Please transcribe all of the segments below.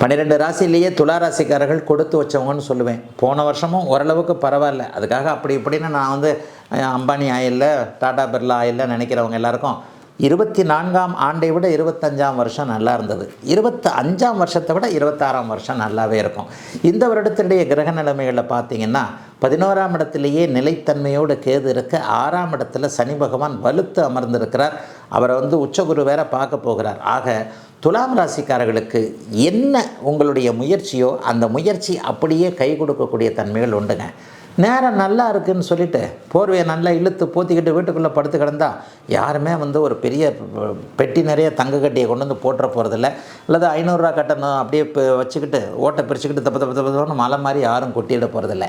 12 ராசிலேயே துலா ராசிக்காரர்கள் கொடுத்து வச்சவங்கன்னு சொல்லுவேன். போன வருஷமும் ஓரளவுக்கு பரவாயில்ல. அதுக்காக அப்படி இப்படின்னு நான் வந்து அம்பானி ஆயில்ல, டாடா பிர்லா ஆயில்ல நினைக்கிறவங்க எல்லாருக்கும் 24ஆம் ஆண்டை விட 25ஆம் வருஷம் நல்லா இருந்தது. 25ஆம் வருஷத்தை விட 26ஆம் வருஷம் நல்லாவே இருக்கும். இந்த வருடத்தினுடைய கிரக நிலைமைகளை பார்த்தீங்கன்னா 11ஆம் இடத்திலேயே நிலைத்தன்மையோடு கேது இருக்க, 6ஆம் இடத்துல சனி பகவான் வலுத்து அமர்ந்திருக்கிறார். அவரை வந்து உச்சகுரு வேற பார்க்க போகிறார். ஆக துலாம் ராசிக்காரர்களுக்கு என்ன உங்களுடைய முயற்சியோ அந்த முயற்சி அப்படியே கை கொடுக்கக்கூடிய தன்மைகள் உண்டுங்க. நேரம் நல்லா இருக்குதுன்னு சொல்லிவிட்டு போர்வையை நல்லா இழுத்து போத்திக்கிட்டு வீட்டுக்குள்ளே படுத்து கிடந்தா யாருமே வந்து ஒரு பெரிய பெட்டி நிறைய தங்க கட்டியை கொண்டு வந்து போட்டுற போகிறதில்ல. அல்லது 500 ரூபா கட்டணும் அப்படியே வச்சுக்கிட்டு ஓட்டை பிரிச்சுக்கிட்டு தப்பு மலை மாதிரி யாரும் கொட்டிட போகிறதில்ல.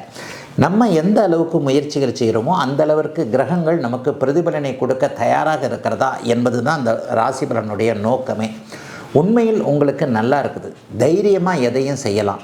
நம்ம எந்த அளவுக்கு முயற்சிகள் செய்கிறோமோ அந்த அளவிற்கு கிரகங்கள் நமக்கு பிரதிபலனை கொடுக்க தயாராக இருக்கிறதா என்பது தான் அந்த ராசி பலனுடைய நோக்கமே. உண்மையில் உங்களுக்கு நல்லா இருக்குது, தைரியமாக எதையும் செய்யலாம்,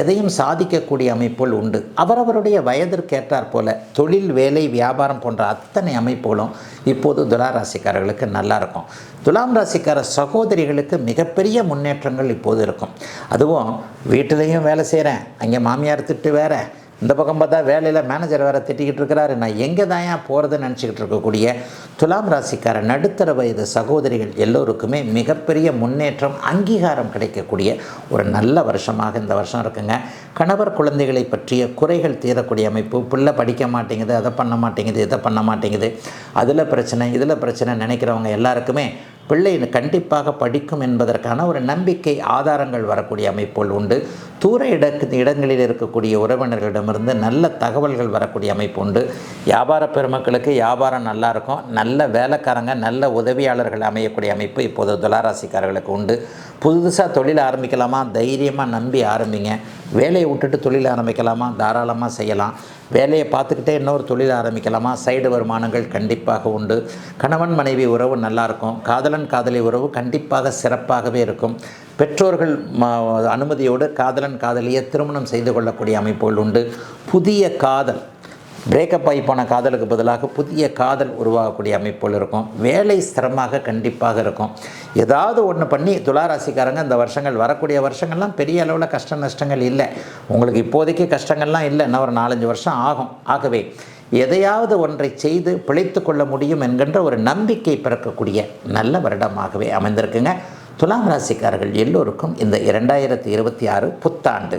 எதையும் சாதிக்கக்கூடிய அமைப்புகள் உண்டு. அவரவருடைய வயதிற்கேற்றாற் போல தொழில், வேலை, வியாபாரம் போன்ற அத்தனை அமைப்புகளும் இப்போது துலா ராசிக்காரர்களுக்கு நல்லா இருக்கும். துலாம் ராசிக்கார சகோதரிகளுக்கு மிகப்பெரிய முன்னேற்றங்கள் இப்போது இருக்கும். அதுவும் வீட்டிலையும் வேலை செய்கிறேன், அங்கே மாமியார் திட்டு வேறு, இந்த பக்கம் பார்த்தா வேலையில் மேனேஜர் வேறு திட்டிக்கிட்டு இருக்கிறாரு, நான் எங்கே தான் ஏன் போகிறதுன்னு நினச்சிக்கிட்டு இருக்கக்கூடிய துலாம் ராசிக்கார நடுத்தர வயது சகோதரிகள் எல்லோருக்குமே மிகப்பெரிய முன்னேற்றம், அங்கீகாரம் கிடைக்கக்கூடிய ஒரு நல்ல வருஷமாக இந்த வருஷம் இருக்குங்க. கணவர் குழந்தைகளை பற்றிய குறைகள் தீரக்கூடிய அமைப்பு. பிள்ளை படிக்க மாட்டேங்குது, அதை பண்ண மாட்டேங்குது, இதை பண்ண மாட்டேங்குது, அதில் பிரச்சனை இதில் பிரச்சனை நினைக்கிறவங்க எல்லாருக்குமே பிள்ளை கண்டிப்பாக படிக்கும் என்பதற்கான ஒரு நம்பிக்கை, ஆதாரங்கள் வரக்கூடிய அமைப்புகள் உண்டு. தூர இடங்களில் இருக்கக்கூடிய உறவினர்களிடமிருந்து நல்ல தகவல்கள் வரக்கூடிய அமைப்பு உண்டு. வியாபார பெருமக்களுக்கு வியாபாரம் நல்லா இருக்கும். நல்ல வேலைக்காரங்க, நல்ல உதவியாளர்கள் அமையக்கூடிய அமைப்பு இப்போது துளாராசிக்காரர்களுக்கு உண்டு. புதுசாக தொழில் ஆரம்பிக்கலாமா, தைரியமாக நம்பி ஆரம்பிங்க. வேலையை விட்டுட்டு தொழில் ஆரம்பிக்கலாமா, தாராளமாக செய்யலாம். வேலையை பார்த்துக்கிட்டே இன்னொரு தொழில் ஆரம்பிக்கலாமா, சைடு வருமானங்கள் கண்டிப்பாக உண்டு. கணவன் மனைவி உறவு நல்லாயிருக்கும். காதலன் காதலி உறவு கண்டிப்பாக சிறப்பாகவே இருக்கும். பெற்றோர்கள் அனுமதியோடு காதலன் காதலியை திருமணம் செய்து கொள்ளக்கூடிய அமைப்புகள் உண்டு. புதிய காதல், பிரேக்கப் ஆகி போன காதலுக்கு பதிலாக புதிய காதல் உருவாகக்கூடிய அமைப்புகள் இருக்கும். வேலை ஸ்திரமாக கண்டிப்பாக இருக்கும். ஏதாவது ஒன்று பண்ணி துளாராசிக்காரங்க இந்த வருஷங்கள், வரக்கூடிய வருஷங்கள்லாம் பெரிய அளவில் கஷ்ட நஷ்டங்கள் இல்லை. உங்களுக்கு இப்போதைக்கு கஷ்டங்கள்லாம் இல்லை, இன்னும் ஒரு 4-5 வருஷம் ஆகும். ஆகவே எதையாவது ஒன்றை செய்து பிழைத்து கொள்ள முடியும் என்கின்ற ஒரு நம்பிக்கை பிறக்கக்கூடிய நல்ல வருடமாகவே அமைந்திருக்குங்க. துலாம் ராசிக்காரர்கள் எல்லோருக்கும் இந்த 2026 புத்தாண்டு